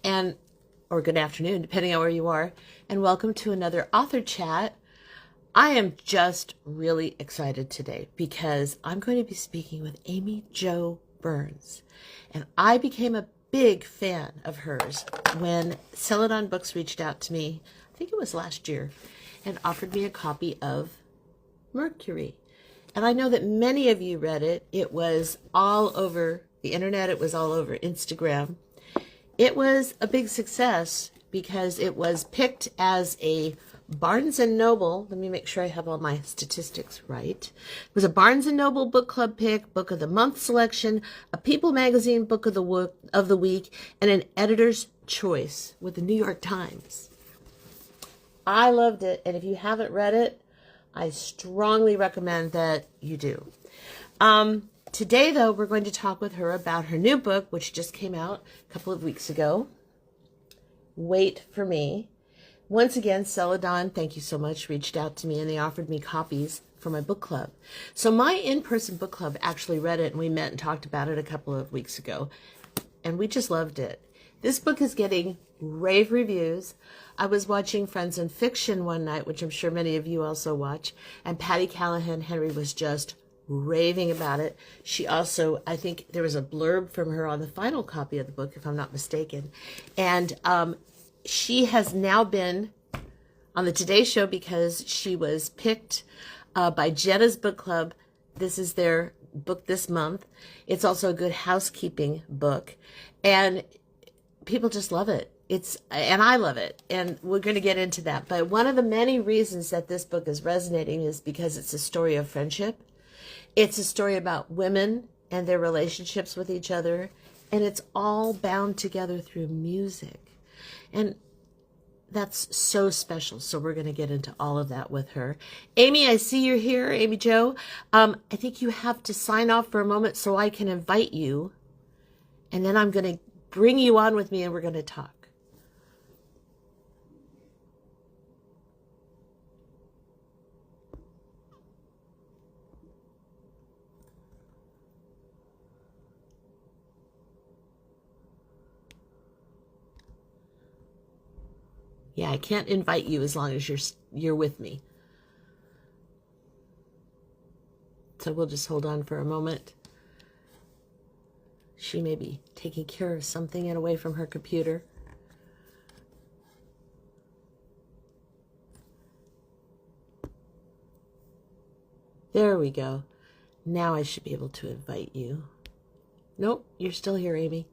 and or good afternoon, depending on where you are, and welcome to another author chat. I am just really excited today because I'm going to be speaking with AmyJo Burns, and I became a big fan of hers when Celadon Books reached out to me, I think it was last year, and offered me a copy of Mercury. And I know that many of you read it. It was all over the internet. It was all over Instagram. It was a big success because it was picked as a Barnes& Noble. Let me make sure I have all my statistics right. It was a Barnes & Noble book club pick, book of the month selection, a People magazine book of the week, and an editor's choice with the New York Times. I loved it, and if you haven't read it, I strongly recommend that you do. Today, though, we're going to talk with her about her new book, which just came out a couple of weeks ago, Wait for Me. Once again, Celadon, thank you so much, reached out to me, and they offered me copies for my book club. So my in-person book club actually read it, and we met and talked about it a couple of weeks ago, and we just loved it. This book is getting rave reviews. I was watching Friends in Fiction one night, which I'm sure many of you also watch, and Patty Callahan Henry was just raving about it. She also, I think there was a blurb from her on the final copy of the book, if I'm not mistaken. And she has now been on the Today Show because she was picked by Jenna's book club. This is their book this month. It's also a Good Housekeeping book. And people just love it. And I love it. And we're going to get into that. But one of the many reasons that this book is resonating is because it's a story of friendship. It's a story about women and their relationships with each other, and it's all bound together through music. And that's so special. So we're going to get into all of that with her. Amy, I see you're here, AmyJo. I think you have to sign off for a moment so I can invite you, and then I'm going to bring you on with me and we're going to talk. Yeah, I can't invite you as long as you're with me. So we'll just hold on for a moment. She may be taking care of something and away from her computer. There we go. Now I should be able to invite you. Nope, you're still here, Amy.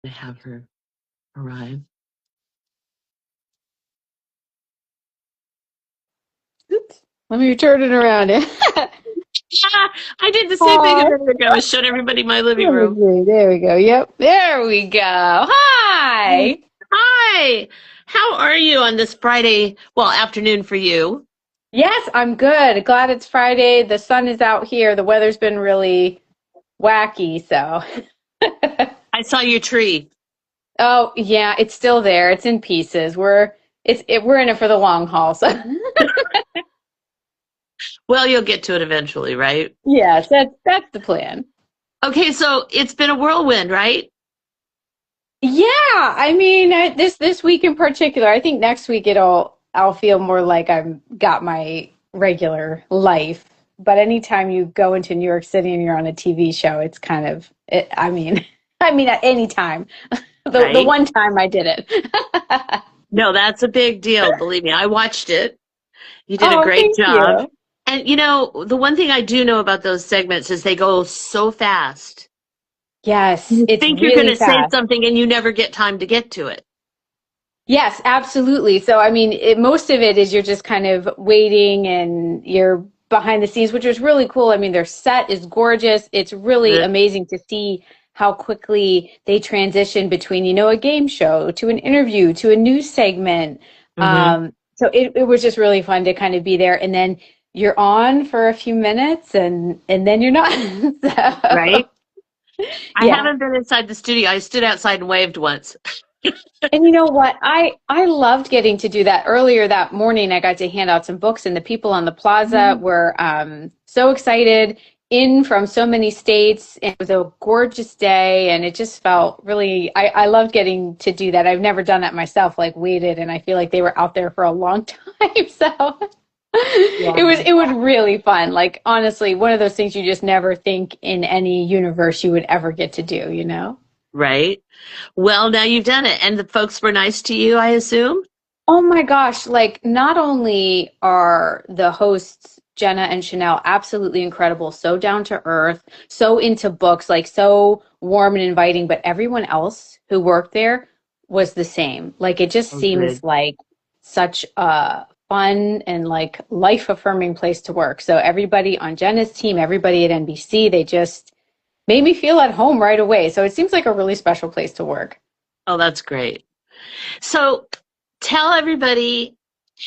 To have her arrive. Oops. Let me turn it around. Yeah, I did the same thing a minute ago. I showed everybody my living room. There we go. Yep. There we go. Hi. Hi. How are you on this Friday? Well, afternoon for you. Yes, I'm good. Glad it's Friday. The sun is out here. The weather's been really wacky, so. I saw your tree. Oh, yeah, it's still there. It's in pieces. We're in it for the long haul, so. Well, you'll get to it eventually, right? Yes, that's the plan. Okay, so it's been a whirlwind, right? Yeah, I mean, this week in particular, I think next week I'll feel more like I've got my regular life. But anytime you go into New York City and you're on a TV show, it's kind of I mean, at any time. The Right? one time I did it. No, that's a big deal. Believe me, I watched it. You did a Oh, great thank job. you. And the one thing I do know about those segments is they go so fast. Yes, You it's think you're going really to say fast. something and you never get time to get to it. Yes, absolutely. So, I mean, most of it is you're just kind of waiting and you're behind the scenes, which is really cool. I mean, their set is gorgeous. It's really Uh, amazing to see how quickly they transition between, a game show to an interview to a news segment. Mm-hmm. So it was just really fun to kind of be there. And then you're on for a few minutes and then you're not. So Right? I yeah. haven't been inside the studio. I stood outside and waved once. And you know what? I loved getting to do that. Earlier that morning, I got to hand out some books, and the people on the plaza were so excited in from so many states. It was a gorgeous day, and it just felt really. I loved getting to do that. I've never done that myself, like waited, and I feel like they were out there for a long time. So Yeah. it was really fun. Like honestly, one of those things you just never think in any universe you would ever get to do. You know? Right? Well, now you've done it. And the folks were nice to you, I assume? Oh my gosh, like not only are the hosts Jenna and Chanel absolutely incredible, so down to earth, so into books, like so warm and inviting, but everyone else who worked there was the same. Like it just Oh, seems good. like such a fun and like life affirming place to work. So everybody on Jenna's team, everybody at NBC, they just made me feel at home right away. So it seems like a really special place to work. Oh, that's great. So tell everybody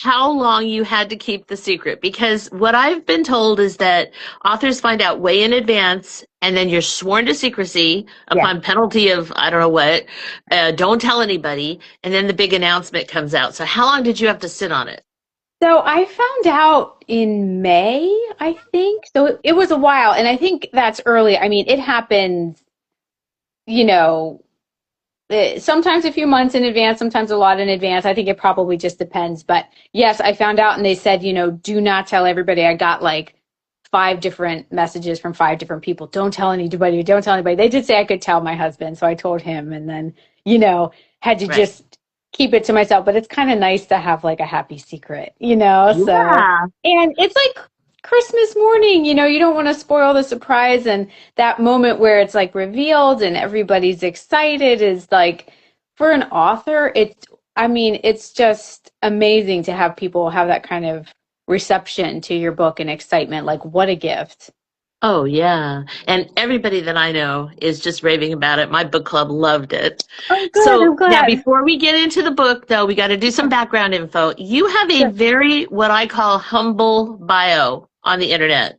how long you had to keep the secret because what I've been told is that authors find out way in advance and then you're sworn to secrecy Yeah. upon penalty of I don't know what. Don't tell anybody. And then the big announcement comes out. So how long did you have to sit on it? So I found out in May, I think. So it was a while, and I think that's early. I mean, it happens, you know, sometimes a few months in advance, sometimes a lot in advance. I think it probably just depends. But yes, I found out, and they said, do not tell everybody. I got like five different messages from five different people. Don't tell anybody. Don't tell anybody. They did say I could tell my husband, so I told him, and then, had to Right. just keep it to myself. But it's kind of nice to have like a happy secret. So, Yeah. and it's like Christmas morning, you don't want to spoil the surprise. And that moment where it's like revealed and everybody's excited is like, for an author, it's just amazing to have people have that kind of reception to your book and excitement. Like, what a gift. Oh, yeah. And everybody that I know is just raving about it. My book club loved it. Oh, good. So I'm now, glad. before we get into the book, though, we got to do some background info. You have a Sure. very, what I call humble bio on the internet.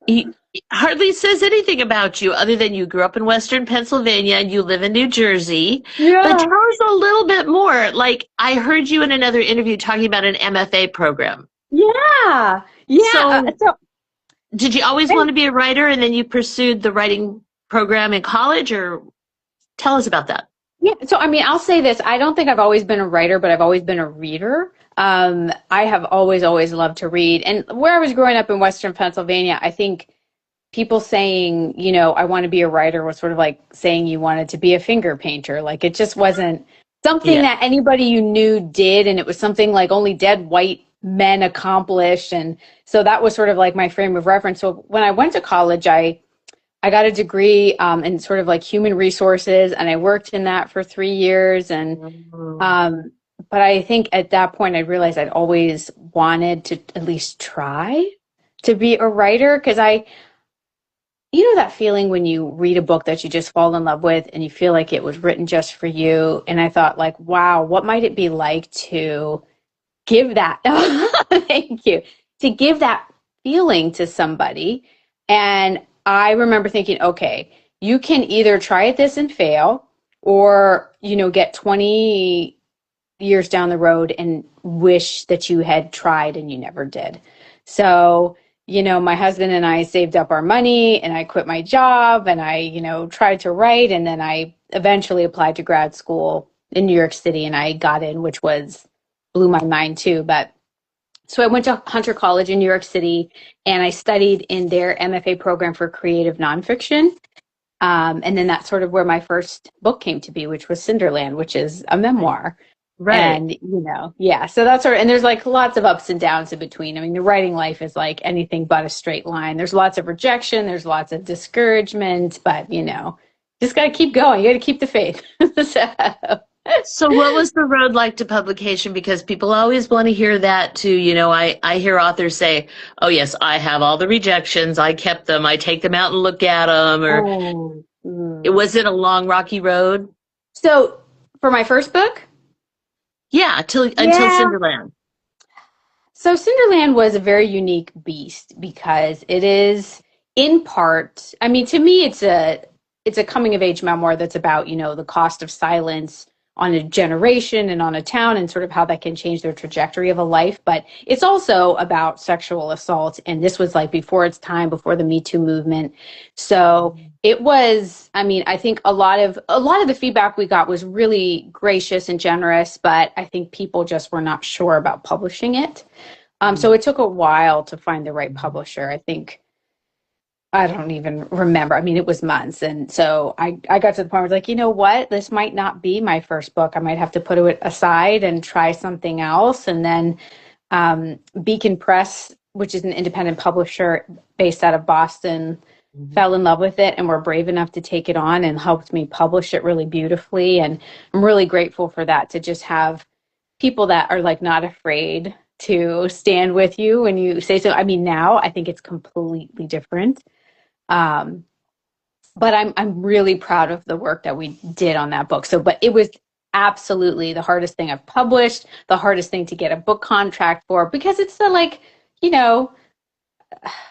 He hardly says anything about you other than you grew up in Western Pennsylvania and you live in New Jersey. But Yeah. tell us a little bit more. Like, I heard you in another interview talking about an MFA program. Yeah. Yeah. So, So, did you always I- want to be a writer and then you pursued the writing program in college, or tell us about that? yeah. So, I mean, I'll say this. I don't think I've always been a writer, but I've always been a reader. I have always loved to read. And where I was growing up in Western Pennsylvania, I think people saying, I want to be a writer was sort of like saying you wanted to be a finger painter. Like it just wasn't something Yeah. that anybody you knew did. And it was something like only dead white men accomplished. And so that was sort of like my frame of reference. So when I went to college, I got a degree in sort of like human resources, and I worked in that for 3 years. And Mhm. um, but I think at that point I realized I'd always wanted to at least try to be a writer because that feeling when you read a book that you just fall in love with and you feel like it was written just for you. And I thought like, wow, what might it be like to give that thank you, to give that feeling to somebody. And I remember thinking, okay, you can either try at this and fail, or get 20 years down the road and wish that you had tried and you never did. So my husband and I saved up our money, and I quit my job, and I tried to write, and then I eventually applied to grad school in New York City, and I got in, which was blew my mind too. But so I went to Hunter College in New York City, and I studied in their MFA program for creative nonfiction. And then that's sort of where my first book came to be, which was Cinderland, which is a memoir. Right. And, yeah, so that's sort of, and there's like lots of ups and downs in between. I mean, the writing life is like anything but a straight line. There's lots of rejection, there's lots of discouragement, but, just got to keep going. You got to keep the faith. So, So, what was the road like to publication? Because people always want to hear that too. I hear authors say, oh, yes, I have all the rejections. I kept them. I take them out and look at them. Or oh, it was it a long, rocky road? So for my first book, Yeah, until Yeah. Cinderland. So Cinderland was a very unique beast because it is in part, I mean, to me it's a coming of age memoir that's about, the cost of silence on a generation and on a town and sort of how that can change their trajectory of a life, but it's also about sexual assault, and this was like before its time, before the Me Too movement. So it was, I mean, I think a lot of the feedback we got was really gracious and generous, but I think people just were not sure about publishing it. So it took a while to find the right publisher. I think I don't even remember. I mean, it was months. And so I got to the point where I was like, you know what? This might not be my first book. I might have to put it aside and try something else. And then Beacon Press, which is an independent publisher based out of Boston, Mhm. fell in love with it and were brave enough to take it on and helped me publish it really beautifully. And I'm really grateful for that, to just have people that are like not afraid to stand with you when you say so. I mean, now I think it's completely different. Um, but I'm really proud of the work that we did on that book. So, but it was absolutely the hardest thing I've published, the hardest thing to get a book contract for, because it's the like, you know,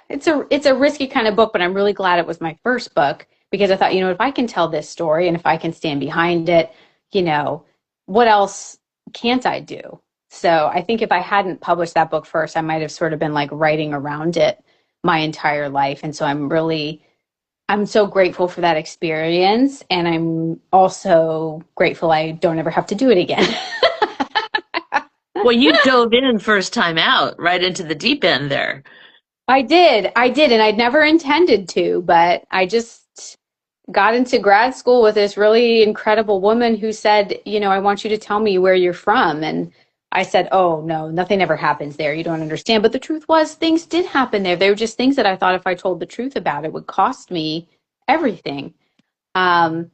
it's a risky kind of book, but I'm really glad it was my first book because I thought, if I can tell this story and if I can stand behind it, you know, what else can't I do? So I think if I hadn't published that book first, I might have sort of been like writing around it my entire life. And so I'm so grateful for that experience. And I'm also grateful I don't ever have to do it again. Well, you dove in first time out, right into the deep end there. I did. And I'd never intended to, but I just got into grad school with this really incredible woman who said, I want you to tell me where you're from. And I said, oh, no, nothing ever happens there. You don't understand. But the truth was, things did happen there. They were just things that I thought if I told the truth about it would cost me everything. Um,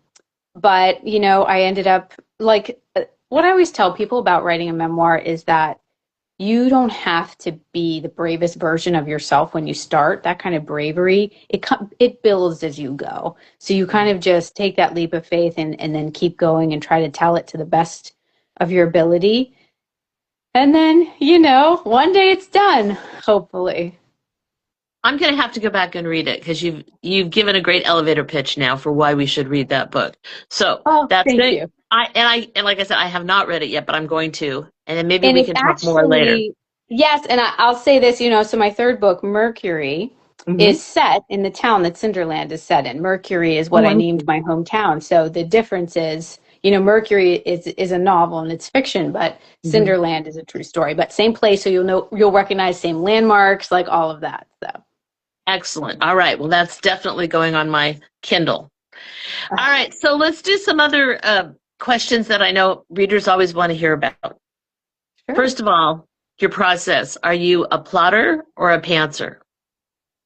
but, I ended up like what I always tell people about writing a memoir is that you don't have to be the bravest version of yourself when you start. That kind of bravery, it builds as you go. So you kind of just take that leap of faith and then keep going and try to tell it to the best of your ability. And then, one day it's done, hopefully. I'm going to have to go back and read it because you've given a great elevator pitch now for why we should read that book. So Oh, that's thank good. you. And like I said, I have not read it yet, but I'm going to, and then maybe And we it's can talk more later. actually, yes, and I'll say this, so my third book, Mercury, Hmm. is set in the town that Cinderland is set in. Mercury is what Oh, I I named see. my hometown. So the difference is, Mercury is a novel and it's fiction, but Hmm. Cinderland is a true story. But same place, so you'll recognize same landmarks, like all of that. So Excellent. All right. Well, that's definitely going on my Kindle. All right. So let's do some other questions that I know readers always want to hear about. sure. First of all, your process. Are you a plotter or a pantser?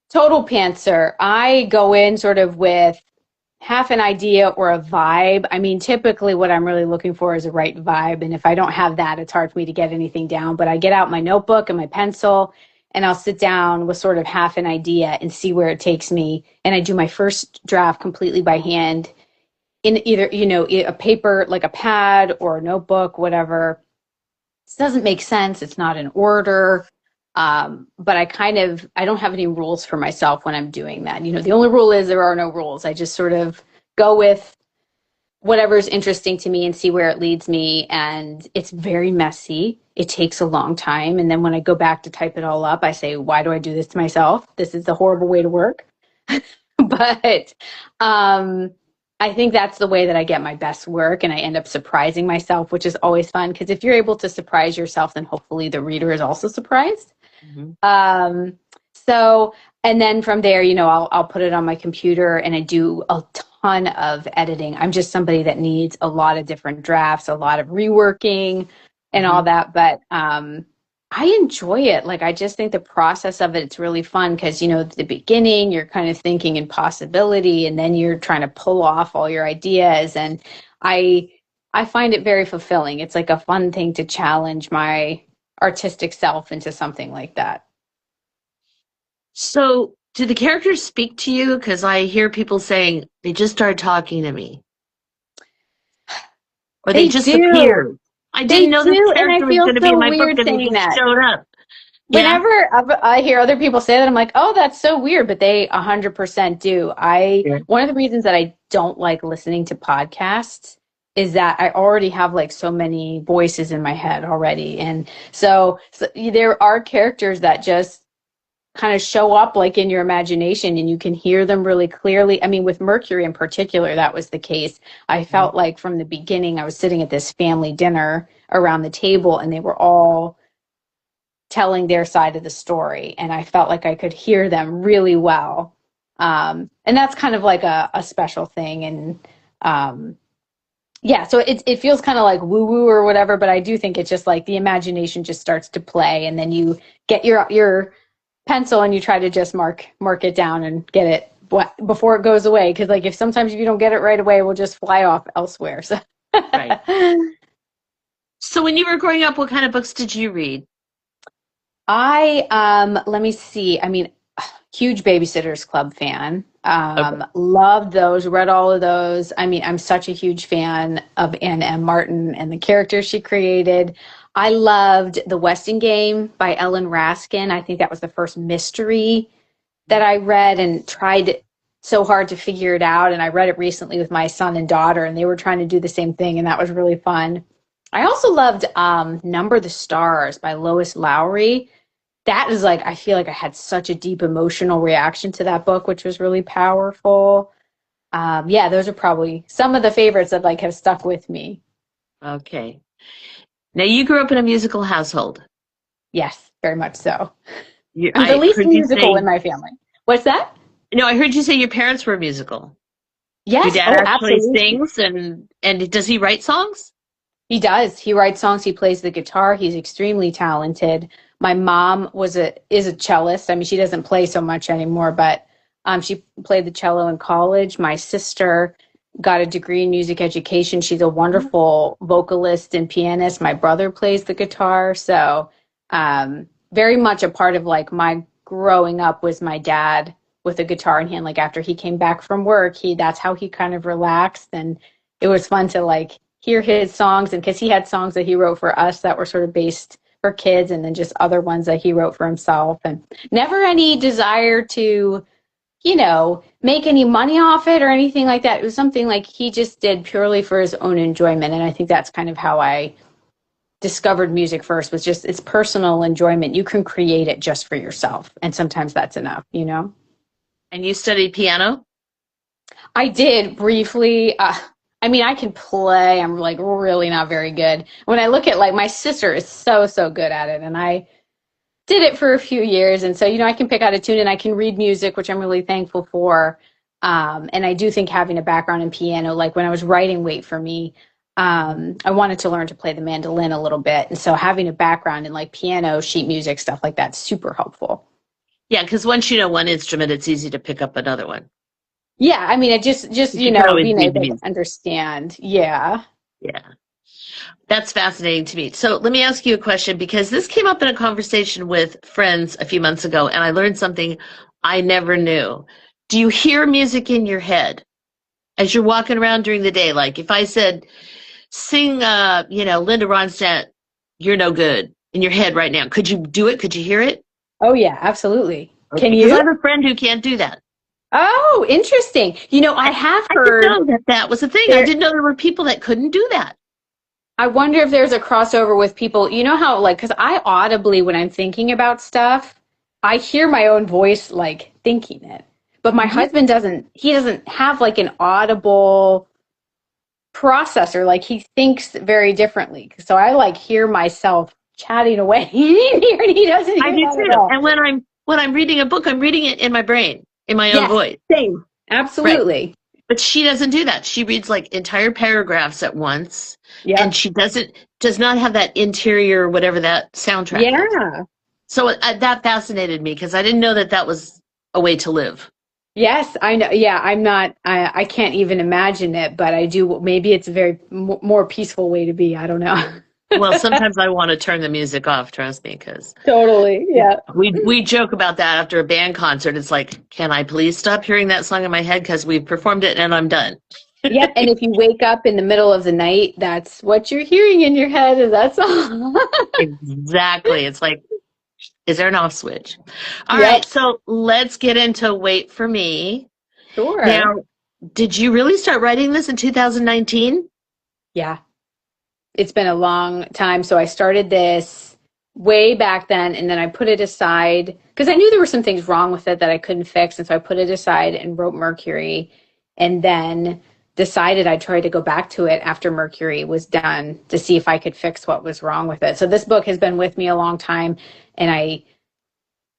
Total pantser. I go in sort of with half an idea or a vibe. I mean, typically what I'm really looking for is a right vibe. And if I don't have that, it's hard for me to get anything down. But I get out my notebook and my pencil and I'll sit down with sort of half an idea and see where it takes me. And I do my first draft completely by hand in either, a paper, like a pad or a notebook, whatever. This doesn't make sense. It's not in order. But I don't have any rules for myself when I'm doing that. The only rule is there are no rules. I just sort of go with whatever's interesting to me and see where it leads me. And it's very messy. It takes a long time. And then when I go back to type it all up, I say, why do I do this to myself? This is a horrible way to work. But um, I think that's the way that I get my best work, and I end up surprising myself, which is always fun because if you're able to surprise yourself, then hopefully the reader is also surprised. Hmm. Um, so, and then from there, I'll put it on my computer and I do a ton of editing. I'm just somebody that needs a lot of different drafts, a lot of reworking and all Hmm. that. But I enjoy it. Like, I just think the process of it's really fun because, at the beginning, you're kind of thinking in possibility and then you're trying to pull off all your ideas. And I, I find it very fulfilling. It's like a fun thing to challenge my artistic self into something like that. So, do the characters speak to you? Because I hear people saying they just started talking to me, or they They just do. appeared. I didn't They know this do, and I character was feel going to be in so my book, weird and he saying just that. showed up. Yeah. Whenever I hear other people say that, I'm like, oh, that's so weird, but they 100% do. Yeah. One of the reasons that I don't like listening to podcasts is that I already have like so many voices in my head already. And so there are characters that just kind of show up like in your imagination and you can hear them really clearly. I mean, with Mercury in particular, that was the case. I felt like from the beginning, I was sitting at this family dinner around the table and they were all telling their side of the story. And I felt like I could hear them really well. And that's kind of like a special thing. And yeah, so it feels kind of like woo woo or whatever, but I do think it's just like the imagination just starts to play, and then you get your pencil and you try to just mark it down and get it before it goes away. Because like if sometimes if you don't get it right away, it will just fly off elsewhere. So Right. So when you were growing up, what kind of books did you read? let me see. I mean, huge Babysitters Club fan. Okay. Loved those, read all of those. I mean, I'm such a huge fan of Anne M. Martin and the characters she created. I loved The Westing Game by Ellen Raskin. I think that was the first mystery that I read and tried so hard to figure it out. And I read it recently with my son and daughter, and they were trying to do the same thing, and that was really fun. I also loved Number the Stars by Lois Lowry. That is like, I feel like I had such a deep emotional reaction to that book, which was really powerful. Yeah, those are probably some of the favorites that like have stuck with me. Okay. Now you grew up in a musical household. Yes, very much so. You, I'm the I least heard you musical say, in my family. What's that? no, I heard you say your parents were musical. Your Yes. dad Oh, actually absolutely. sings, and does he write songs? He does. He writes songs. He plays the guitar. He's extremely talented. My mom is a cellist. I mean, she doesn't play so much anymore, but she played the cello in college. My sister got a degree in music education. She's a wonderful vocalist and pianist. My brother plays the guitar. So, very much a part of like my growing up was my dad with a guitar in hand. Like after he came back from work, that's how he kind of relaxed, and it was fun to like hear his songs, and because he had songs that he wrote for us that were sort of based for kids, and then just other ones that he wrote for himself, and never any desire to make any money off it or anything like that. It was something like he just did purely for his own enjoyment, and I think that's kind of how I discovered music first, was just it's personal enjoyment. You can create it just for yourself, and sometimes that's enough. And you studied piano? I did briefly. I mean, I can play. I'm like really not very good. When I look at like my sister is so good at it, and I did it for a few years, and so I can pick out a tune and I can read music, which I'm really thankful for. And I do think having a background in piano, like when I was writing Wait for Me, I wanted to learn to play the mandolin a little bit, and so having a background in like piano, sheet music, stuff like that's super helpful. Yeah, because once you know one instrument, it's easy to pick up another one. Yeah, I mean, it just But you can always being read the able to music. understand. Yeah. Yeah. That's fascinating to me. So let me ask you a question, because this came up in a conversation with friends a few months ago, and I learned something I never knew. Do you hear music in your head as you're walking around during the day? Like if I said, sing, Linda Ronstadt, You're No Good in your head right now, could you do it? Could you hear it? Oh yeah, absolutely. Okay. Can Because I you? have a friend who can't do that. Oh, interesting. I have I didn't heard know that that was a thing. I there. didn't know there were people that couldn't do that. I wonder if there's a crossover with people. You know how, like, because I audibly, when I'm thinking about stuff, I hear my own voice, like, thinking it. But my Mhm. husband he doesn't have, like, an audible processor. Like, he thinks very differently. So I, like, hear myself chatting away, and he doesn't I hear do that too. at all. And when I'm reading a book, I'm reading it in my brain, in my own Yes, voice. same. Right. Absolutely. But she doesn't do that. She reads like entire paragraphs at once, and Yep. she does not have that interior, whatever that soundtrack is. Yeah. So that fascinated me because I didn't know that that was a way to live. Yes, I know. Yeah, I'm not, I can't even imagine it, but I do. Maybe it's a very more peaceful way to be. I don't know. Well, sometimes I want to turn the music off, trust me, because Totally. Yeah. we joke about that after a band concert. It's like, can I please stop hearing that song in my head because we've performed it and I'm done. Yep. And if you wake up in the middle of the night, that's what you're hearing in your head is that song. Exactly. It's like, is there an off switch? All right, Yep. so let's get into Wait for Me. Sure. Now, did you really start writing this in 2019? Yeah. It's been a long time. So I started this way back then, and then I put it aside because I knew there were some things wrong with it that I couldn't fix. And so I put it aside and wrote Mercury, and then decided I'd try to go back to it after Mercury was done to see if I could fix what was wrong with it. So this book has been with me a long time, and I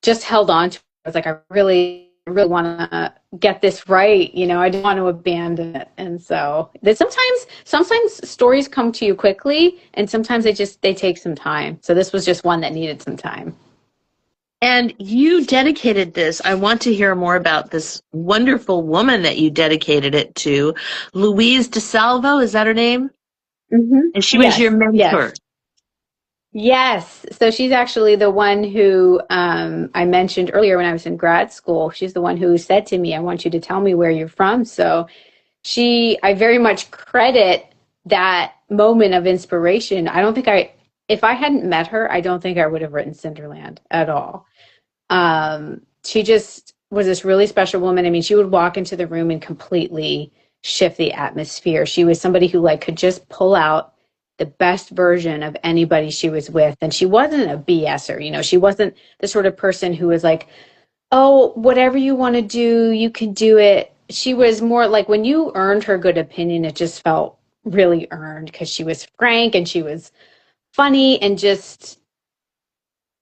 just held on to it. I was like, I really want to get this right. I don't want to abandon it. And so that sometimes stories come to you quickly, and sometimes they take some time. So this was just one that needed some time. And you dedicated this. I want to hear more about this wonderful woman that you dedicated it to. Louise DeSalvo, is that her name? And she was your Yes, mentor. yes. Yes. So she's actually the one who I mentioned earlier when I was in grad school. She's the one who said to me, I want you to tell me where you're from. So I very much credit that moment of inspiration. If I hadn't met her, I don't think I would have written Cinderland at all. She just was this really special woman. I mean, she would walk into the room and completely shift the atmosphere. She was somebody who could just pull out the best version of anybody she was with. And she wasn't a BSer, she wasn't the sort of person who was like, oh, whatever you want to do, you can do it. She was more like when you earned her good opinion, it just felt really earned because she was frank and she was funny and just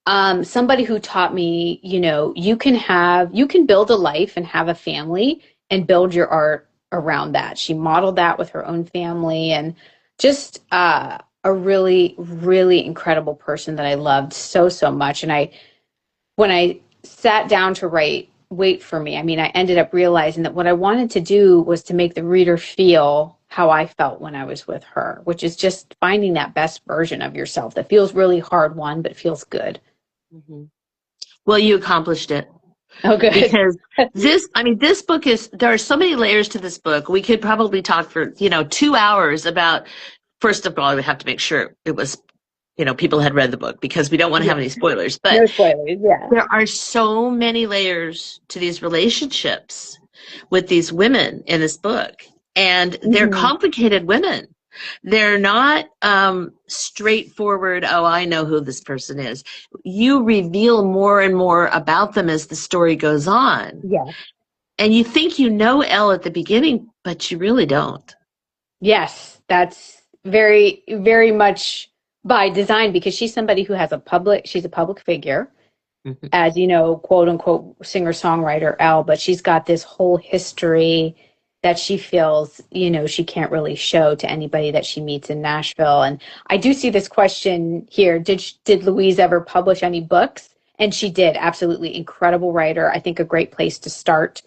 somebody who taught me, you can build a life and have a family and build your art around that. She modeled that with her own family and just a really, really incredible person that I loved so, so much. And when I sat down to Wait for Me, I mean, I ended up realizing that what I wanted to do was to make the reader feel how I felt when I was with her, which is just finding that best version of yourself that feels really hard won, but feels good. Mm-hmm. Well, you accomplished it. Oh, good. Because this book there are so many layers to this book. We could probably talk for, 2 hours about, first of all, we have to make sure it was, people had read the book because we don't want to Yeah. have any spoilers. But No spoilers. Yeah. there are so many layers to these relationships with these women in this book. And they're Mhm. complicated women. They're not straightforward, oh, I know who this person is. You reveal more and more about them as the story goes on. Yeah. And you think you know Elle at the beginning, but you really don't. Yes, that's very, very much by design because she's a public figure, Mhm. as quote unquote singer songwriter Elle, but she's got this whole history that she feels, she can't really show to anybody that she meets in Nashville. And I do see this question here. Did Louise ever publish any books? And she did, absolutely incredible writer. I think a great place to start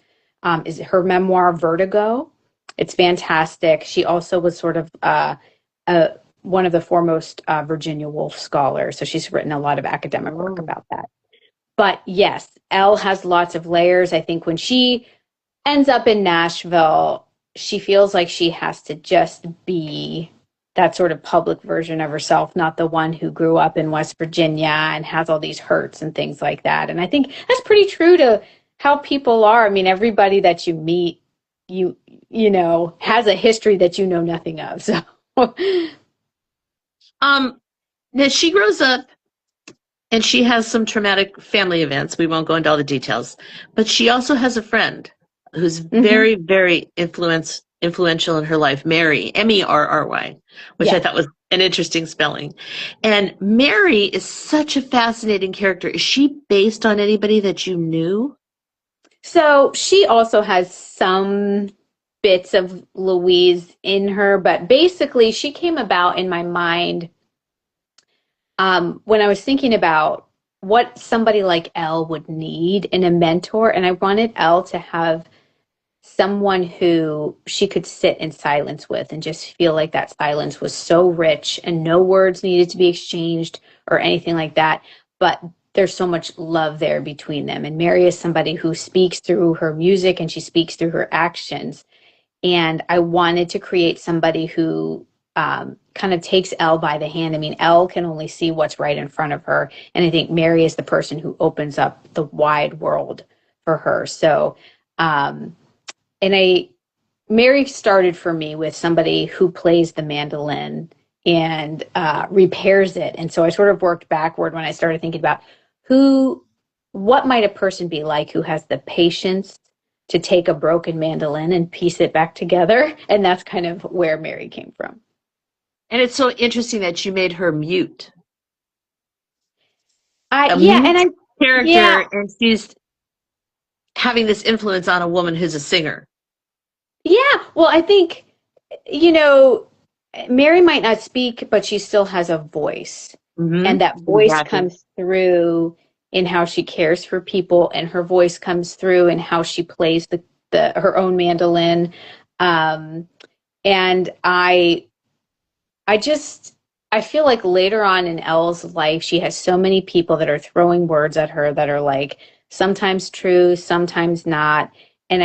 is her memoir, Vertigo. It's fantastic. She also was sort of uh, one of the foremost Virginia Woolf scholars. So she's written a lot of academic work Oh. about that. But yes, Elle has lots of layers. I think when she ends up in Nashville, she feels like she has to just be that sort of public version of herself, not the one who grew up in West Virginia and has all these hurts and things like that. And I think that's pretty true to how people are. I mean, everybody that you meet, has a history that you know nothing of. So Um, Now she grows up and she has some traumatic family events. We won't go into all the details, but she also has a friend who's mhm. very, very influential in her life, Mary, Merry, which I Yes. thought was an interesting spelling. And Mary is such a fascinating character. Is she based on anybody that you knew? So she also has some bits of Louise in her, but basically she came about in my mind when I was thinking about what somebody like Elle would need in a mentor, and I wanted Elle to have someone who she could sit in silence with and just feel like that silence was so rich and no words needed to be exchanged or anything like that. But there's so much love there between them. And Mary is somebody who speaks through her music and she speaks through her actions. And I wanted to create somebody who kind of takes Elle by the hand. I mean, Elle can only see what's right in front of her. And I think Mary is the person who opens up the wide world for her. So, and Mary started for me with somebody who plays the mandolin and repairs it. And so I sort of worked backward when I started thinking about what might a person be like who has the patience to take a broken mandolin and piece it back together. And that's kind of where Mary came from. And it's so interesting that you made her mute. A Yeah, mute and character, and she's having this influence on a woman who's a singer. Yeah, well, I think, Mary might not speak, but she still has a voice. Mm-hmm. And that voice Exactly. comes through in how she cares for people, and her voice comes through in how she plays her own mandolin. And I feel like later on in Elle's life, she has so many people that are throwing words at her that are like sometimes true, sometimes not. And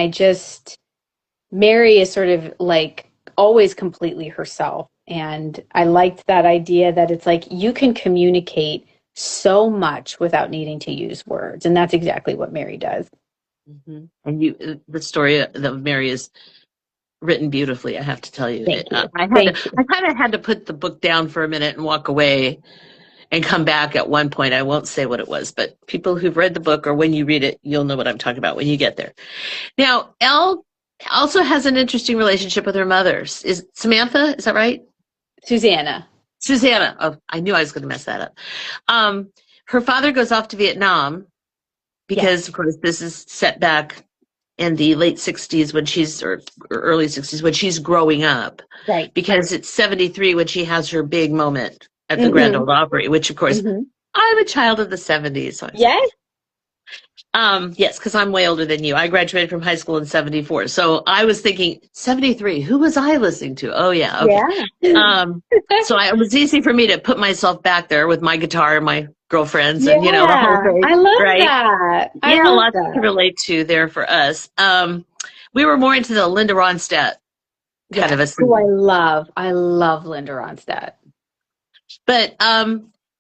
Mary is sort of like always completely herself. And I liked that idea that it's like you can communicate so much without needing to use words. And that's exactly what Mary does. Mm-hmm. And the story of Mary is written beautifully, I have to tell you. Thank you. I kind of had to put the book down for a minute and walk away and come back at one point. I won't say what it was, but people who've read the book, or when you read it, you'll know what I'm talking about when you get there. Now, Elle also has an interesting relationship with her mothers. Is Samantha, is that right? Susanna. Oh, I knew I was going to mess that up. Her father goes off to Vietnam because, of course, this is set back in the late 60s or early 60s when she's growing up. Right. Because it's 73 when she has her big moment at the Grand Ole Opry, which, of course, I'm a child of the 70s. So yes. Yes, because I'm way older than you. I graduated from high school in 74. So I was thinking, 73, who was I listening to? Oh, yeah. Okay. Yeah. So it was easy for me to put myself back there with my guitar and my girlfriends and, the whole thing. I love right? that. Yeah, lots to relate to there for us. We were more into the Linda Ronstadt kind of a scene. Who I love. I love Linda Ronstadt. But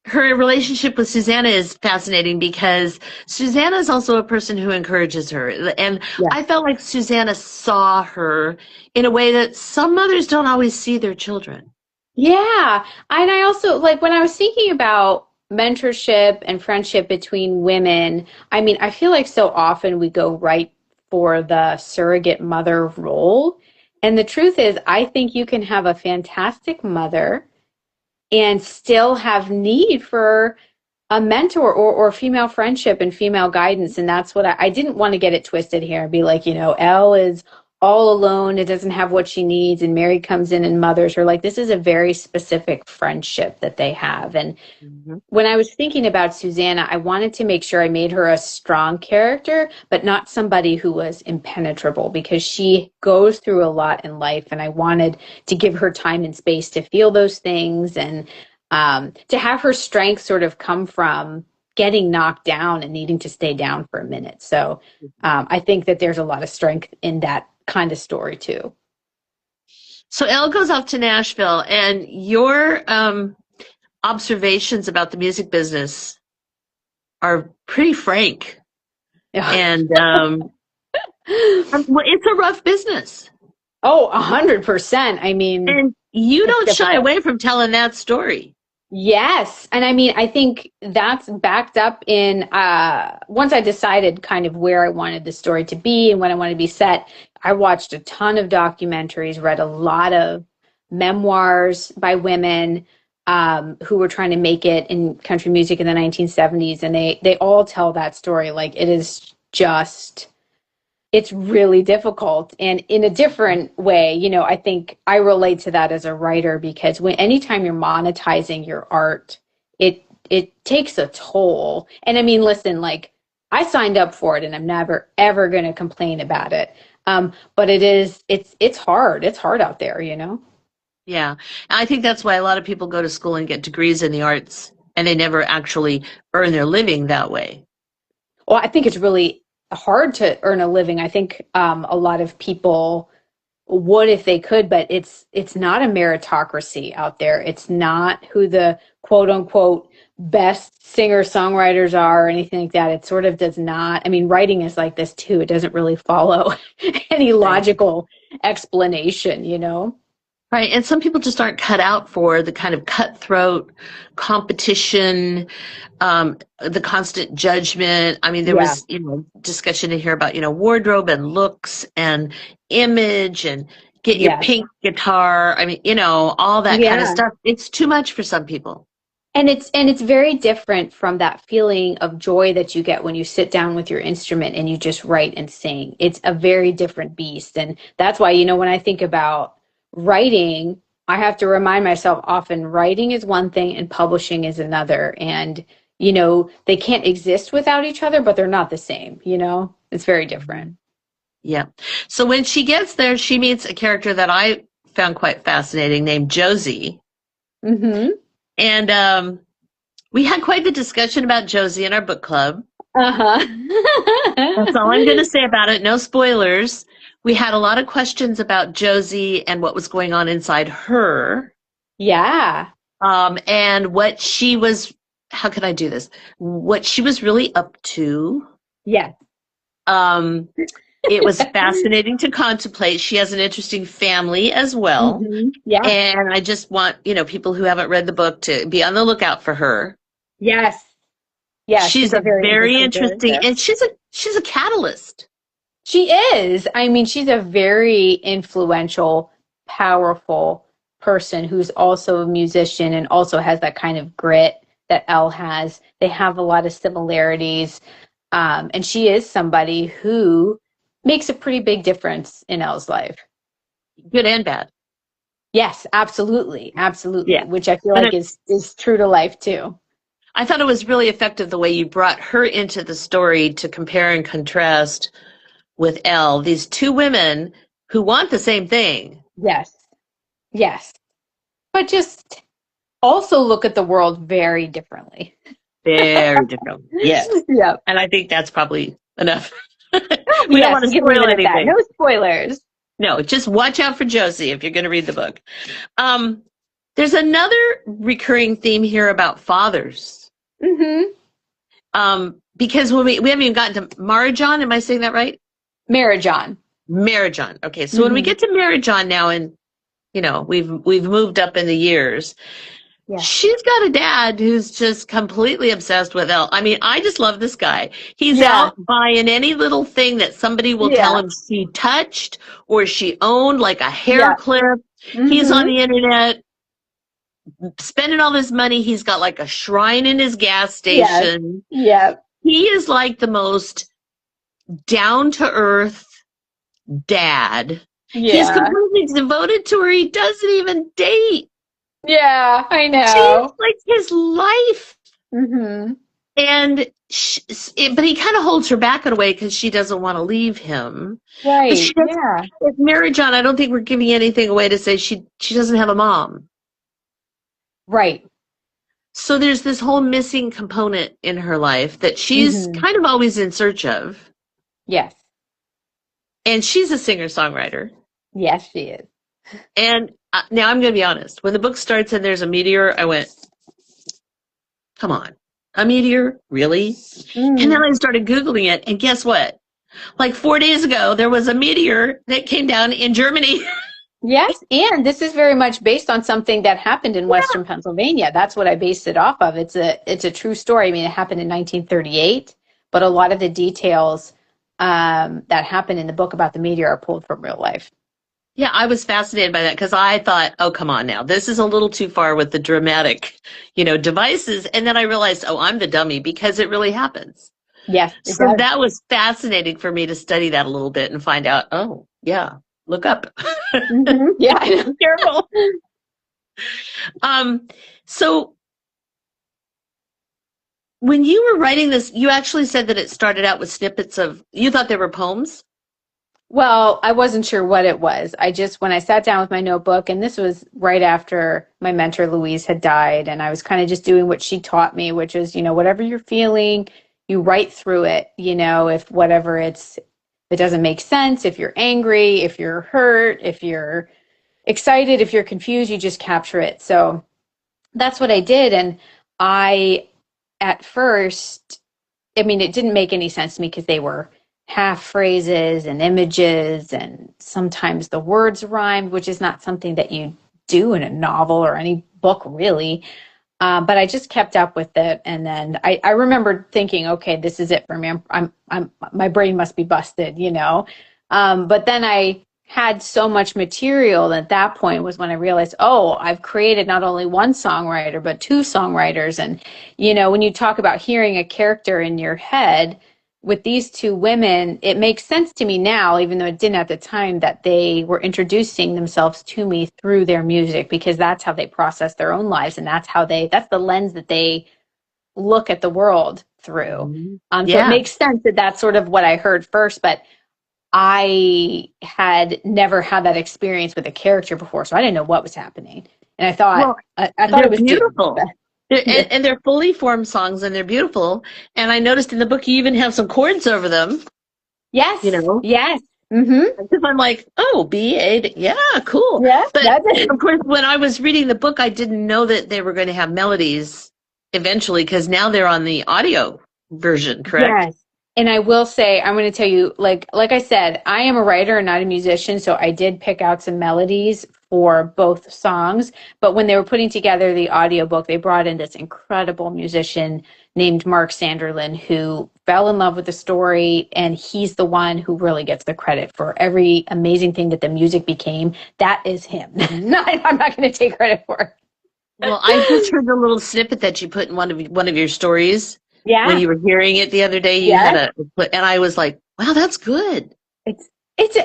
her relationship with Susanna is fascinating because Susanna is also a person who encourages her. And I felt like Susanna saw her in a way that some mothers don't always see their children. Yeah. And I also, like, when I was thinking about mentorship and friendship between women, I mean, I feel like so often we go right for the surrogate mother role. And the truth is, I think you can have a fantastic mother and still have need for a mentor or female friendship and female guidance. And that's what I didn't want to get it twisted here and be like, Elle is all alone. It doesn't have what she needs. And Mary comes in and mothers her. Like, this is a very specific friendship that they have. And when I was thinking about Susanna, I wanted to make sure I made her a strong character, but not somebody who was impenetrable, because she goes through a lot in life. And I wanted to give her time and space to feel those things, and to have her strength sort of come from getting knocked down and needing to stay down for a minute. So I think that there's a lot of strength in that kind of story too. So Elle goes off to Nashville, and your observations about the music business are pretty frank. And well, it's a rough business. Oh, 100%. I mean, and you don't shy away from telling that story. Yes. And I mean, I think that's backed up in, once I decided kind of where I wanted the story to be and when I wanted to be set, I watched a ton of documentaries, read a lot of memoirs by women who were trying to make it in country music in the 1970s. And they all tell that story. Like, it is just, it's really difficult, and in a different way. I think I relate to that as a writer, because anytime you're monetizing your art, it takes a toll. And I mean, listen, like, I signed up for it and I'm never ever going to complain about it. But it's hard. It's hard out there, Yeah. And I think that's why a lot of people go to school and get degrees in the arts, and they never actually earn their living that way. Well, I think it's really hard to earn a living. I think a lot of people what if they could, but it's not a meritocracy out there. It's not who the quote unquote best singer songwriters are or anything like that. It sort of does not. I mean, writing is like this too. It doesn't really follow any Right. logical explanation, you know? Right. And some people just aren't cut out for the kind of cutthroat competition, the constant judgment. I mean, there Yeah. was, discussion in here about, wardrobe and looks and image and get your Yes. pink guitar. I mean, all that kind of Yeah. stuff. It's too much for some people. And it's very different from that feeling of joy that you get when you sit down with your instrument and you just write and sing. It's a very different beast. And that's why, when I think about writing, I have to remind myself often writing is one thing and publishing is another. And, they can't exist without each other, but they're not the same, It's very different. Yeah. So when she gets there, she meets a character that I found quite fascinating named Josie. Mm-hmm. And we had quite the discussion about Josie in our book club. That's all I'm going to Uh-huh. say about it. No spoilers. We had a lot of questions about Josie and what was going on inside her, Yeah. and what she was, how can I do this? What she was really up to. Yes. Um, it was fascinating to contemplate. She has an interesting family as well. Mm-hmm. Yeah. And I just want, people who haven't read the book to be on the lookout for her. Yes. Yeah. She's She's a a very very interesting interesting, character. and she's a catalyst. She is. I mean, she's a very influential, powerful person who's also a musician and also has that kind of grit that Elle has. They have a lot of similarities. And she is somebody who makes a pretty big difference in Elle's life. Good and bad. Yes, absolutely. Absolutely. Yeah. Which I feel But like is true to life too. I thought it was really effective the way you brought her into the story to compare and contrast with Elle, these two women who want the same thing. Yes. Yes. But just also look at the world very differently. Very different. Yes. Yeah. And I think that's probably enough. We don't Yes, want to we can leave spoil it at that. anything. No spoilers. No, just watch out for Josie if you're going to read the book. Um, there's another recurring theme here about fathers. Mm-hmm. Because when we haven't even gotten to Marjan, am I saying that right? Marajon. Marjan. Okay, so when we Mm-hmm. get to Marjan now, and we've moved up in the years, Yeah. she's got a dad who's just completely obsessed with Elle. I mean, I just love this guy. He's Yeah. out buying any little thing that somebody will tell Yeah. him she touched or she owned, like a hair Yeah. clip. He's on Mm-hmm. the internet spending all this money. He's got like a shrine in his gas Yes. station. Yeah. He is like the most down to earth dad. He's Yeah. completely devoted to her. He doesn't even date. Yeah. I She's know. like his life. Mm-hmm. And but he kind of holds her back in a way because she doesn't want to leave him. But Right. she does, Yeah. with Mary John, I don't think we're giving anything away to say she doesn't have a mom. Right. So there's this whole missing component in her life that she's Mm-hmm. kind of always in search of. Yes. And she's a singer-songwriter. Yes, she is. And now I'm going to be honest. When the book starts and there's a meteor, I went, come on, a meteor? Really? And then Mm. I started Googling it. And guess what? Like 4 days ago, there was a meteor that came down in Germany. Yes, and this is very much based on something that happened in Yeah. Western Pennsylvania. That's what I based it off of. It's a true story. I mean, it happened in 1938, but a lot of the details that happen in the book about the meteor are pulled from real life. Yeah, I was fascinated by that because I thought, oh, come on now. This is a little too far with the dramatic, devices. And then I realized, oh, I'm the dummy because it really happens. Yes, it So does. that was fascinating for me to study that a little bit and find out, oh, yeah, look up. Hmm. Yeah, I know. Be careful. So when you were writing this, you actually said that it started out with snippets of, you thought they were poems? Well, I wasn't sure what it was. When I sat down with my notebook, and this was right after my mentor Louise had died, and I was kind of just doing what she taught me, which is, whatever you're feeling, you write through it, if whatever it's it doesn't make sense, if you're angry, if you're hurt, if you're excited, if you're confused, you just capture it. So that's what I did. And I, at first, I mean, it didn't make any sense to me because they were half phrases and images, and sometimes the words rhymed, which is not something that you do in a novel or any book, really. But I just kept up with it, and then I remembered thinking, okay, this is it for me. My brain must be busted, you know. But then I had so much material at that point was when I realized, oh, I've created not only one songwriter but two songwriters, and you know, when you talk about hearing a character in your head with these two women, it makes sense to me now, even though it didn't at the time, that they were introducing themselves to me through their music, because that's how they process their own lives, and that's the lens that they look at the world through. Mhm. So it Yeah. makes sense that that's sort of what I heard first, but I had never had that experience with a character before, so I didn't know what was happening, and Well, I thought they're it was doomed. beautiful. And they're fully formed songs and they're beautiful. And I noticed in the book you even have some chords over them, you Yes, know, yes, mm-hmm. because I'm like, oh, B-A, yeah, cool. Yeah, But that's it. of course, when I was reading the book, I didn't know that they were going to have melodies eventually because now they're on the audio version, correct? Yes. And I will say, I'm going to tell you, like I said, I am a writer and not a musician, so I did pick out some melodies for both songs. But when they were putting together the audiobook, they brought in this incredible musician named Mark Sanderlin who fell in love with the story, and he's the one who really gets the credit for every amazing thing that the music became. That is him. I'm not going to take credit for Well, I just it. heard the little snippet that you put in one of your stories when Yeah. you were hearing it the other day. You had Yes. and I was like, wow, that's good.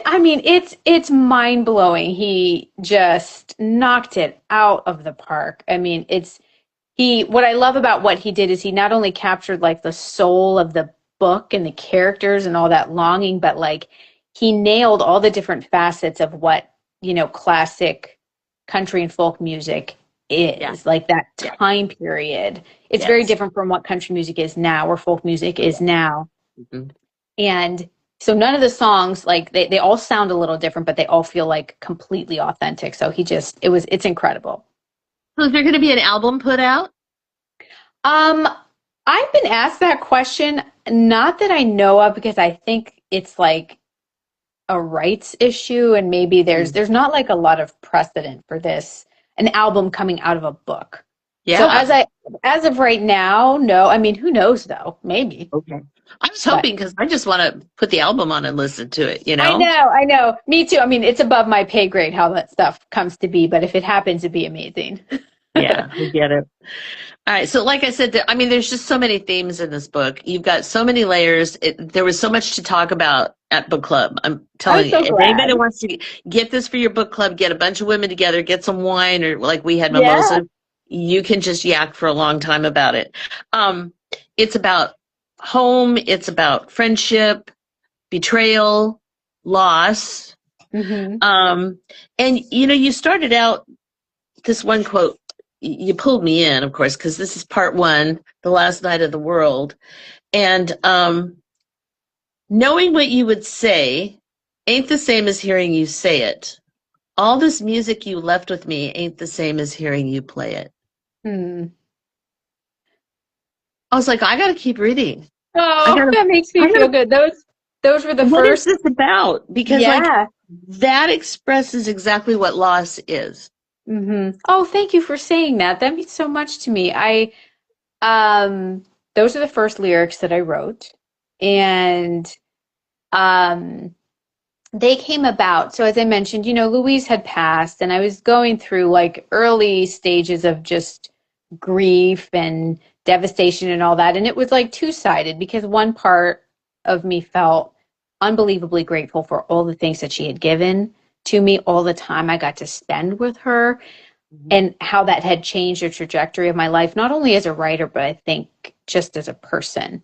I mean, it's mind blowing. He just knocked it out of the park. I mean, what I love about what he did is he not only captured like the soul of the book and the characters and all that longing, but like he nailed all the different facets of what, you know, classic country and folk music Yeah, is, like that yeah, time period. It's very yes. different from what country music is now or folk music is Yeah. now. Mhm. And so none of the songs, like they all sound a little different, but they all feel like completely authentic. So it's incredible. So is there going to be an album put out? Um, I've been asked that question, not that I know of, because I think it's like a rights issue, and maybe Mm. there's not like a lot of precedent for this, an album coming out of a book. So Yeah. as of right now, no. I mean, who knows though? Maybe. Okay. I was But hoping because I just want to put the album on and listen to it, you I know? know, I know. Me too. I mean, it's above my pay grade how that stuff comes to be, but if it happens, it'd be amazing. Yeah, I get it. All right. So, like I said, I mean, there's just so many themes in this book. You've got so many layers. There was so much to talk about at book club. I'm I'm telling you, so if anybody glad. wants to get this for your book club, get a bunch of women together, get some wine, or like we had Yeah. mimosa. You can just yak for a long time about it. Um, it's about home. It's about friendship, betrayal, loss. Hmm. Um, and you know, you started out this one quote, you pulled me in, of course, because this is part one, the last night of the world. And knowing what you would say ain't the same as hearing you say it. All this music you left with me ain't the same as hearing you play it. Hmm. I was like, I got to keep reading. I Oh, got to, that makes me I got feel to, good. Those were the what is first. this about? Because, like, Yeah. that expresses exactly what loss is. Hmm. Oh, thank you for saying that. That means so much to me. Um, those are the first lyrics that I wrote, and um, they came about. So as I mentioned, you know, Louise had passed, and I was going through like early stages of just grief and devastation and all that. And it was like two-sided, because one part of me felt unbelievably grateful for all the things that she had given to me, all the time I got to spend with her, Mhm. and how that had changed the trajectory of my life, not only as a writer, but I think just as a person.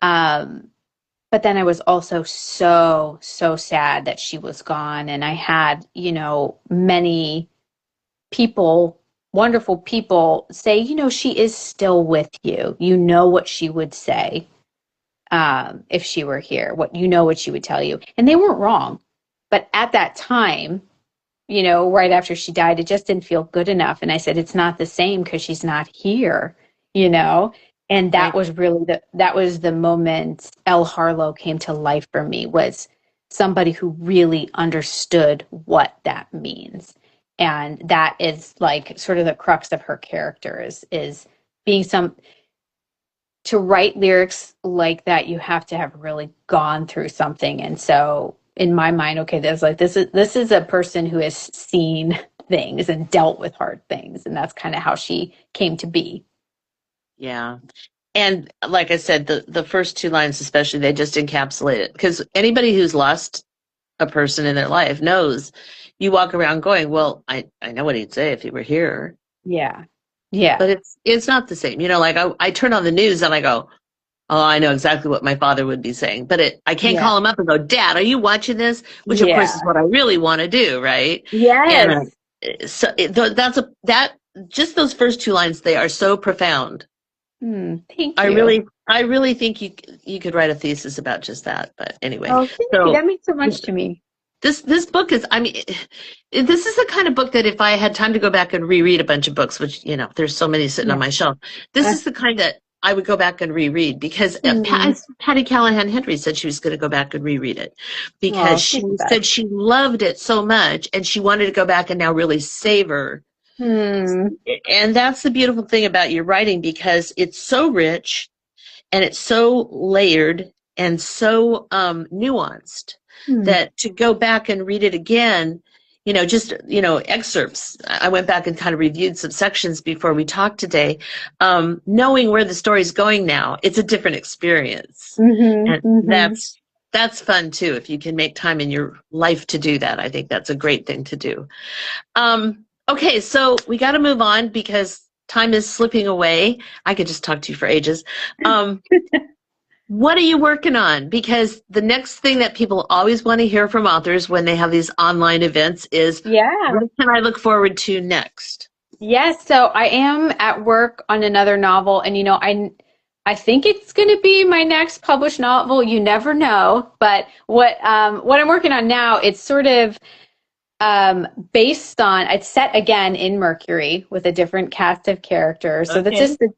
Um, but then I was also so sad that she was gone. And I had, you know, many people, wonderful people say, you know, she is still with you. You know what she would say. if she were here, what she would tell you. And they weren't wrong. But at that time, right after she died, it just didn't feel good enough. And I said, it's not the same because she's not here, you know? And that Right. was really that was the moment Elle Harlow came to life for me, was somebody who really understood what that means. And that is like sort of the crux of her character is being to write lyrics like that, you have to have really gone through something. And so in my mind, okay, this is a person who has seen things and dealt with hard things. And that's kind of how she came to be. Yeah. And like I said, the first two lines especially, they just encapsulate it. Because anybody who's lost a person in their life knows you walk around going, well, I know what he'd say if he were here. Yeah. Yeah. But it's not the same. Like I turn on the news and I go, oh, I know exactly what my father would be saying. But I can't Yeah. call him up and go, Dad, are you watching this? Which of course Yeah. is what I really want to do, right? And Yes. that just those first two lines, they are so profound. Thank I you. really, I really think you could write a thesis about just that. But anyway, Oh, thank you. so That means so much to me. this book is, I mean, this is the kind of book that if I had time to go back and reread a bunch of books, which there's so many sitting on Yeah. my shelf, this is the kind that I would go back and reread because Mm. Patty Callahan Henry said she was going to go back and reread it because Oh, she she's the said best. she loved it so much and she wanted to go back and now really savor. Hmm. And that's the beautiful thing about your writing because it's so rich and it's so layered and so nuanced Hmm. that to go back and read it again, just excerpts. I went back and kind of reviewed some sections before we talked today, knowing where the story's going now. It's a different experience, Mm-hmm. and Mm-hmm. that's fun too. If you can make time in your life to do that, I think that's a great thing to do. Okay, so we got to move on because time is slipping away. I could just talk to you for ages. Um, what are you working on? Because the next thing that people always want to hear from authors when they have these online events is, Yeah. what can I look forward to next? Yes, so I am at work on another novel, and I think it's going to be my next published novel. You never know, but what I'm working on now, it's sort of based on, it's set again in Mercury with a different cast of characters. So that's Okay. just the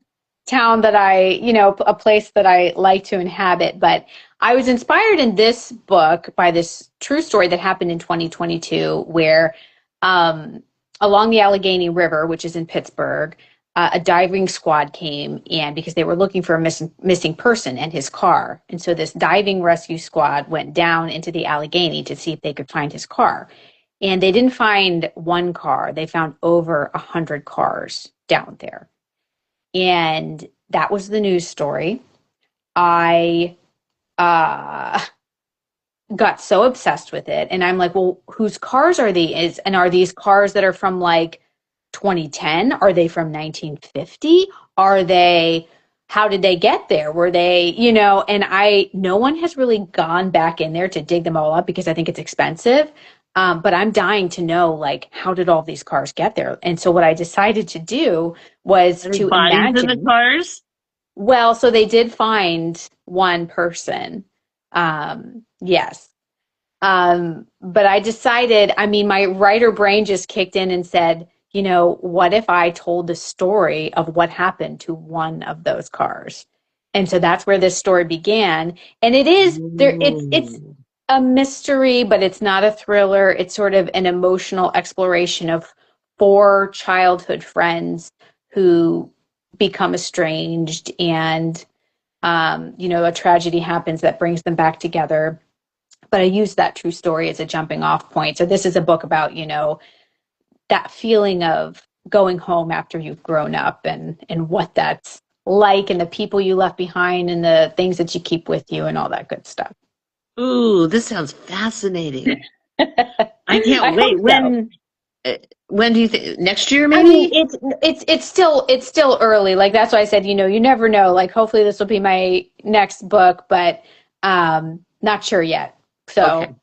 town that a place that I like to inhabit. But I was inspired in this book by this true story that happened in 2022, where um, along the Allegheny River, which is in Pittsburgh, a diving squad came, and because they were looking for a missing person and his car. And so this diving rescue squad went down into the Allegheny to see if they could find his car. And they didn't find one car, they found over 100 cars down there. And that was the news story. I uh, got so obsessed with it. And I'm like, well, whose cars are these? And are these cars that are from like 2010? Are they from 1950? Are they, how did they get there? Were they, and no one has really gone back in there to dig them all up because I think it's expensive. But I'm dying to know, like, how did all these cars get there? And so what I decided to do was Any to bodies in the imagine. cars? Well, so they did find one person. Yes. But I decided, I mean, my writer brain just kicked in and said, what if I told the story of what happened to one of those cars? And so that's where this story began. And it is there, it's Ooh. a mystery, but it's not a thriller. It's sort of an emotional exploration of four childhood friends who become estranged, and a tragedy happens that brings them back together. But I use that true story as a jumping off point. So this is a book about, that feeling of going home after you've grown up, and what that's like, and the people you left behind and the things that you keep with you and all that good stuff. Ooh, this sounds fascinating. I can't I hope wait. so. When do you think? Next year, I mean, maybe? it's still early. Like that's why I said, you never know. Like hopefully this will be my next book, but not sure yet. Okay. So,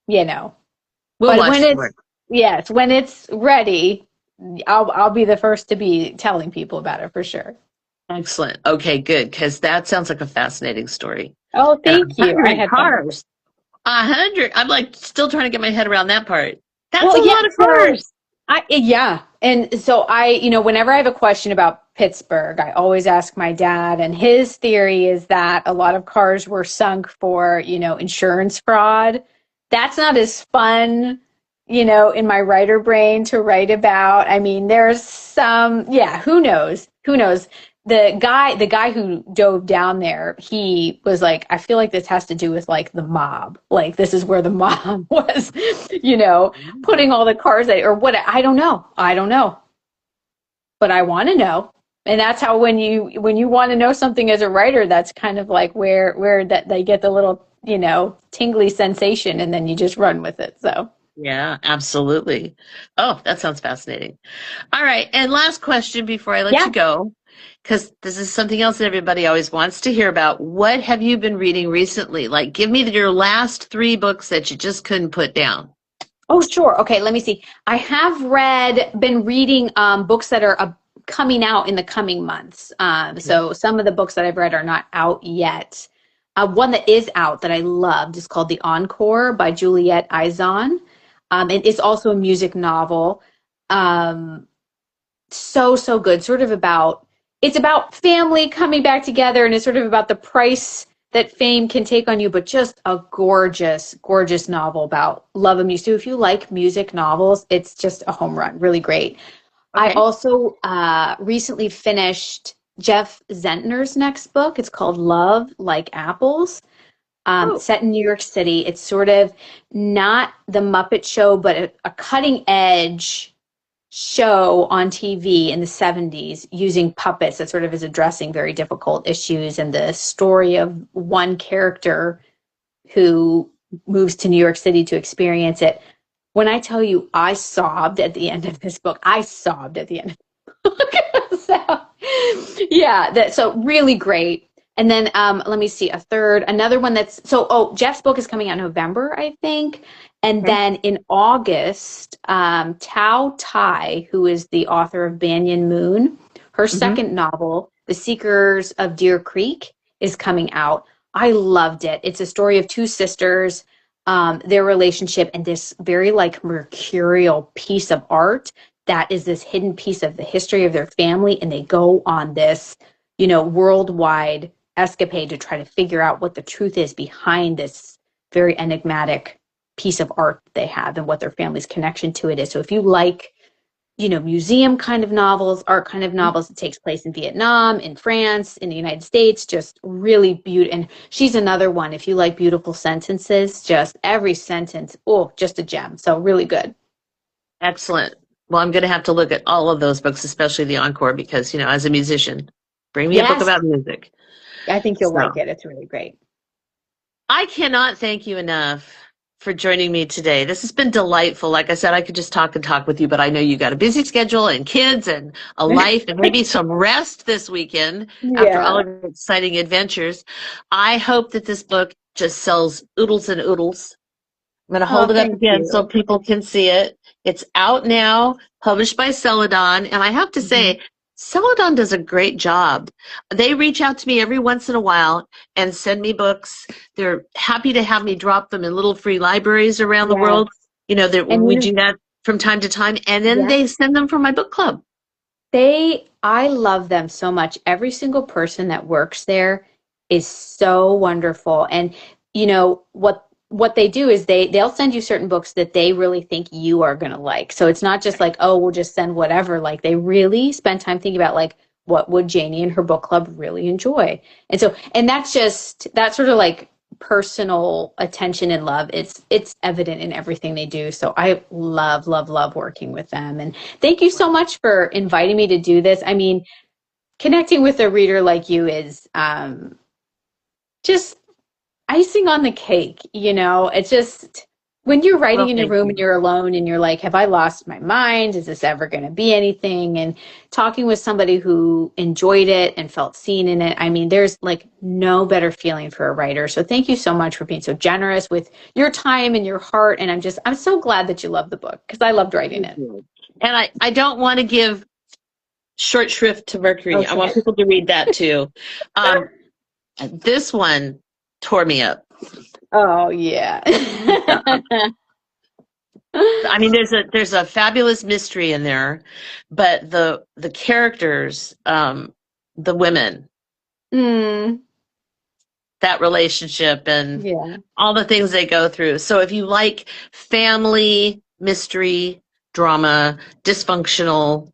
you know. We'll But watch for it. when it's ready, I'll be the first to be telling people about it for sure. Excellent. Okay, good, because that sounds like a fascinating story. Oh, And thank you. I 100 had fun. cars. 100. I'm like still trying to get my head around that part. That's Well, a yeah, lot of so cars. yeah. And so whenever I have a question about Pittsburgh, I always ask my dad, and his theory is that a lot of cars were sunk for, insurance fraud. That's not as fun, in my writer brain to write about. I mean, there's some, yeah, who knows? Who knows? The guy who dove down there, he was like, I feel like this has to do with like the mob. Like this is where the mob was, putting all the cars that, or what, I don't know. I don't know. But I want to know. And that's how when you want to know something as a writer, that's kind of like where that they get the little, tingly sensation and then you just run with it. So, Yeah, absolutely. Oh, that sounds fascinating. All right. And last question before I let you yeah. go, because this is something else that everybody always wants to hear about. What have you been reading recently? Like, give me your last three books that you just couldn't put down. Oh, sure. Okay, let me see. I have been reading books that are coming out in the coming months. Okay. So some of the books that I've read are not out yet. One that is out that I loved is called The Encore by Juliet Eizon. And it's also a music novel. Um, so good. It's about family coming back together, and it's sort of about the price that fame can take on you, but just a gorgeous novel about love and music. So if you like music novels, it's just a home run. Really great. I Okay. also recently finished Jeff Zentner's next book. It's called Love Like Apples. Oh, Set in New York City. It's sort of not the Muppet Show, but a cutting edge show on TV in the 70s using puppets that sort of is addressing very difficult issues, and the story of one character who moves to New York City to experience it. When I tell you I sobbed at the end of this book, I sobbed at the end of the book. So yeah, so really great. And then let me see another one Jeff's book is coming out in November, I think. And okay. then in August, Tao Tai, who is the author of Banyan Moon, her Hmm. second novel, The Seekers of Deer Creek, is coming out. I loved it. It's a story of two sisters, their relationship, and this very like mercurial piece of art that is this hidden piece of the history of their family. And they go on this, worldwide escapade to try to figure out what the truth is behind this very enigmatic piece of art they have and what their family's connection to it is. So if you like, museum kind of novels, art kind of novels, it takes place in Vietnam, in France, in the United States, just really beautiful. And she's another one. If you like beautiful sentences, just every sentence, oh, just a gem. So really good. Excellent. Well, I'm going to have to look at all of those books, especially the Encore, because, as a musician, bring me a book Yes, about music. I think you'll like So it. It's really great. I cannot thank you enough for joining me today. This has been delightful. Like I said, I could just talk and talk with you, but I know you got a busy schedule and kids and a life and maybe some rest this weekend after all Yeah. of your exciting adventures. I hope that this book just sells oodles and oodles. I'm going to Oh, hold it up thank again so you. people can see it. It's out now, published by Celadon. And I have to Mhm. say, Celadon does a great job. They reach out to me every once in a while and send me books. They're happy to have me drop them in little free libraries around the Yes. world. That And we do that from time to time. And then yeah, they send them for my book club. I love them so much. Every single person that works there is so wonderful. And what they do is they'll send you certain books that they really think you are going to like. So it's not just like, oh, we'll just send whatever. Like they really spend time thinking about like what would Janie and her book club really enjoy. And that's sort of like personal attention and love. It's evident in everything they do. So I love working with them. And thank you so much for inviting me to do this. I mean, connecting with a reader like you is just icing on the cake. It's just when you're writing Well, in your thank room and you. you're alone and you're like, have I lost my mind? Is this ever going to be anything? And talking with somebody who enjoyed it and felt seen in it. I mean, there's like no better feeling for a writer. So thank you so much for being so generous with your time and your heart. And I'm so glad that you love the book because I loved writing Thank it. you. And I don't want to give Short Shrift to Mercury. I want Okay. people to read that too. Um, this one tore me up. Oh yeah. I mean, there's a fabulous mystery in there, but the characters, the women, Mm, that relationship and yeah. all the things they go through. So if you like family, mystery, drama, dysfunctional,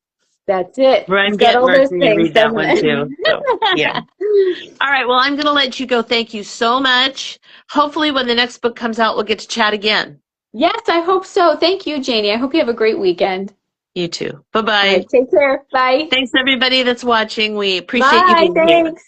That's it. It's Run got Get all those Mercury, things, read that doesn't one too. So yeah. it? All right. Well, I'm going to let you go. Thank you so much. Hopefully when the next book comes out, we'll get to chat again. Yes, I hope so. Thank you, Janie. I hope you have a great weekend. You too. All right, Bye-bye. take care. Bye. Thanks everybody that's watching. We appreciate you Bye. being here. Thanks.